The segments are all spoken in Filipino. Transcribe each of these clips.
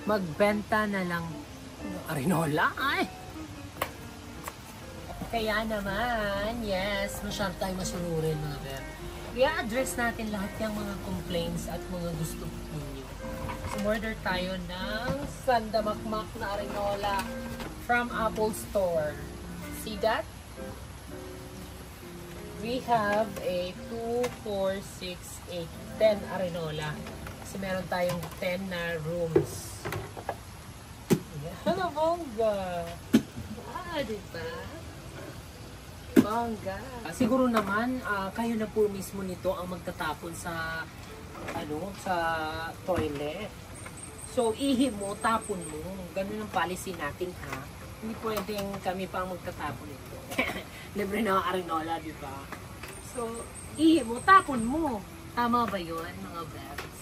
magbenta na lang arenola. Ay! Kaya naman, yes, masyadong tayo masunurin mga beb. I-address natin lahat yung mga complaints at mga gusto ninyo. So, order tayo ng sandamakmak na arenola from Apple Store. See that? We have a 2, 4, 6, 8, 10 arenola. Kasi meron tayong 10 na rooms. Yan, bongga! Diba? Bongga! Siguro naman, kayo na po mismo nito ang magtatapon sa sa toilet. So, ihi mo, tapon mo. Ganun ang policy natin, ha? Hindi pwedeng kami pa ang magtatapon nito. Libre na ang arenola, di ba? So, ihi mo, tapon mo. Tama ba yun, mga bebs?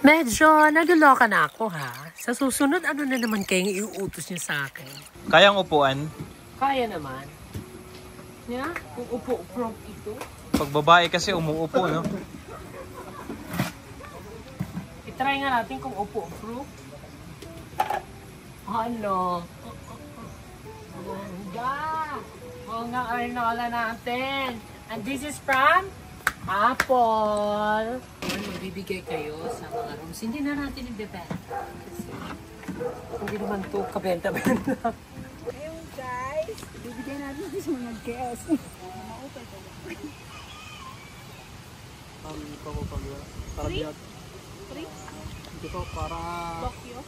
Medyo naduloka na ako, ha? Sa susunod, ano na naman kayong iuutos niyo sa akin? Kayang upuan? Kaya naman. Yeah? Kung upo-upo ito. Pag babae kasi umuupo, no? I-try nga natin kung upo-upo. Ano? Bongga! Bongga ang arenola natin. And this is from Apple. Magbibigay kayo sa mga rooms. Hindi na natin i-dependa. Kasi hindi naman ito kabenta-benta. Ayun guys, bibigyan natin sa mga guests. Maupay ko. Free? Free? Hindi po, para... Tokyo?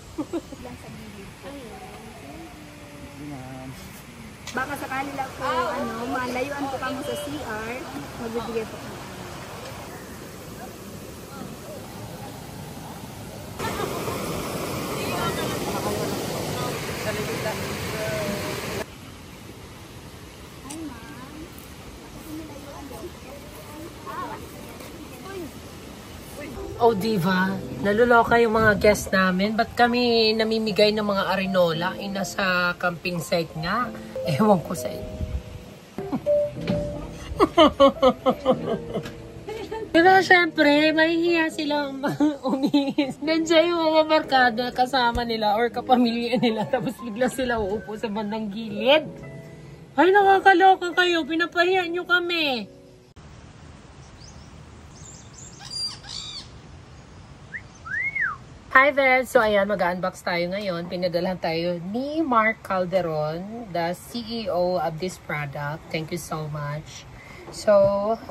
Lang sa gilid. Ayun. Baka sakali lang po, malayuan po kamo sa CR, magbibigay po kami. Oh, diva, naluloka yung mga guests namin. Ba't kami namimigay ng mga arenola? Nasa camping site nga. Ewan ko sa inyo. Pero syempre, mahihiya silang umihis. Nandiyan yung mga barkada kasama nila or kapamilya nila. Tapos bigla sila uupo sa bandang gilid. Ay, nakakaloka kayo. Pinapahiya nyo kami. Hi there! So ayan, mag-unbox tayo ngayon. Pinadalhan tayo ni Mark Calderon, the CEO of this product. Thank you so much. So,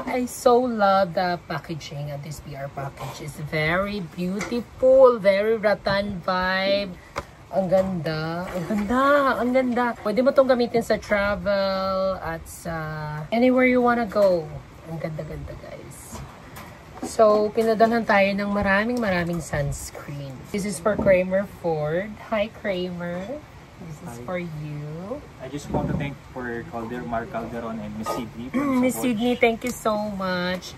I so love the packaging of this PR package. It's very beautiful, very rattan vibe. Ang ganda, ang ganda, ang ganda. Pwede mo itong gamitin sa travel at sa anywhere you wanna go. Ang ganda-ganda, guys. So, pinadalhan tayo ng maraming sunscreen. This is for Kramer Ford. Hi, Kramer. This is for you. I just want to thank for Mark Calderon and Miss Sydney. Miss Sydney, thank you so much.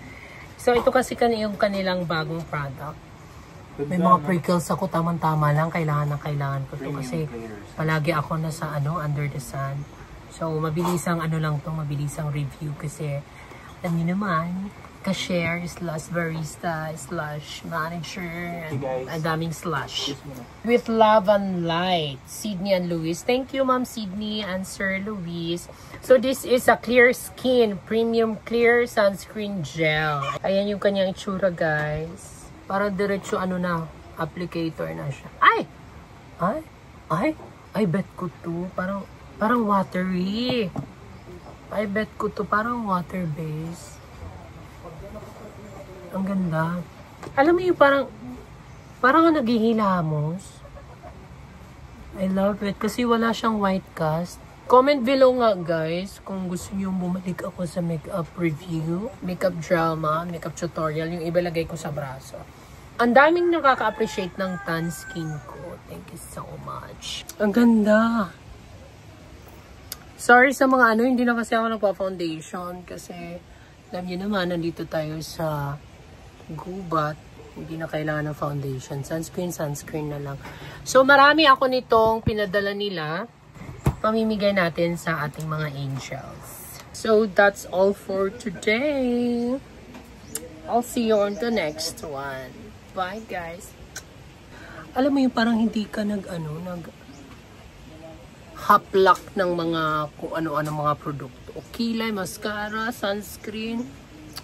So, ito kasi yung kanilang bagong product. May mga prickles ako, tamang-tama lang. Kailangan ko ito kasi palagi ako nasa under the sun. So, mabilisang lang to, mabilisang review kasi alam niyo naman, cashier slash barista slash manager and ang daming slash. With love and light, Sydney and Luis. Thank you, Ma'am Sydney and Sir Luis. So this is a clear skin premium clear sunscreen gel. Ayan yung kanyang itsura, guys. Parang diretso na, applicator na siya. I bet ko to parang watery. I bet ko to parang water base. Ang ganda. Alam mo yung parang naghihilamos. I love it. Kasi wala siyang white cast. Comment below nga, guys, kung gusto niyo bumalik ako sa makeup review, makeup drama, makeup tutorial, yung ibalagay ko sa braso. Ang daming nakaka-appreciate ng tan skin ko. Thank you so much. Ang ganda. Sorry sa mga hindi na kasi ako nagpa-foundation kasi alam niyo naman, nandito tayo sa gubat. Hindi na kailangan ng foundation. Sunscreen na lang. So, marami ako nitong pinadala nila. Pamimigay natin sa ating mga angels. So, that's all for today. I'll see you on the next one. Bye, guys. alam mo yung parang hindi ka nag haplak ng mga kung ano-ano mga produkto. Kilay, mascara, sunscreen,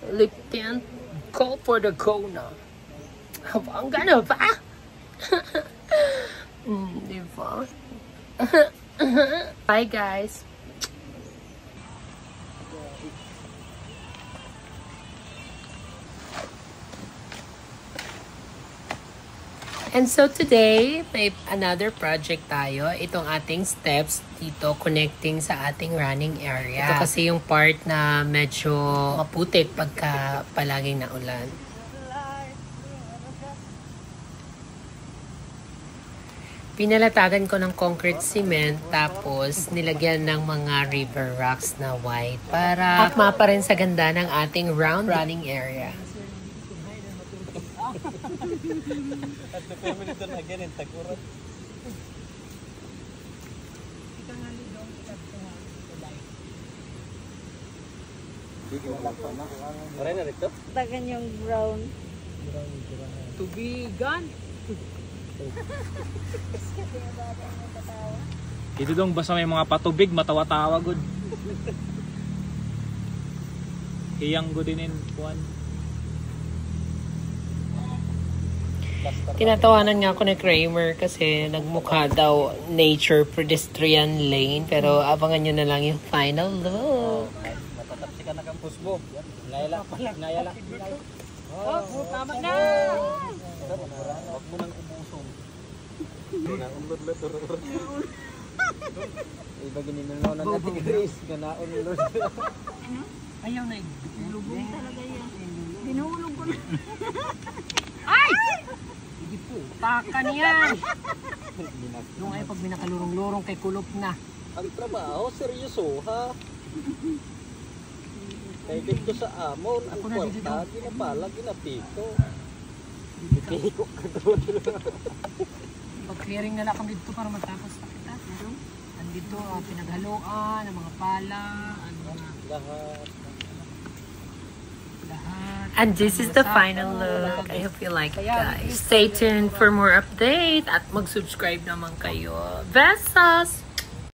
lip tint. Go for the go na. Ang gana ba? Diba? Bye guys. And so today, may another project tayo. Itong ating steps dito connecting sa ating running area. Ito kasi yung part na medyo maputik pagka palaging naulan. Pinalatagan ko ng concrete cement tapos nilagyan ng mga river rocks na white para akma pa rin sa ganda ng ating round running area. At the family doon again in Tagurat. Maray na rito? Tagan yung brown. Tubigan! Dito dong basta may mga patubig, matawa-tawa good. Hiyang good din kuan. Tinatawanan nga ako ni Kramer kasi nagmukha daw nature pedestrian lane pero abangan nyo na lang yung final look. Matatapsi ka na campus mo. Ngayala. Oh, tama na! Huwag mo nang ubusong. Iba gininanaw ng ating Grace. Ganaon ng Lord. Ayaw na Lubong talaga yan. Binulog ko na. Ay! Hindi po, takan yan! Yung ay pag binakalurong-lurong kay kulop na. Ang trabaho, seryoso ha? Kaya dito sa amon, ang kwarta, ginapala, ginapito. Ginapiko ka doon. Pag-clearing na lang kami dito para matapos na kita. Andito, pinaghaluan, ang mga pala, ang mga... Lahat. And this is the final look. I hope you like it, guys. Stay tuned for more update at mag-subscribe naman kayo. Besos!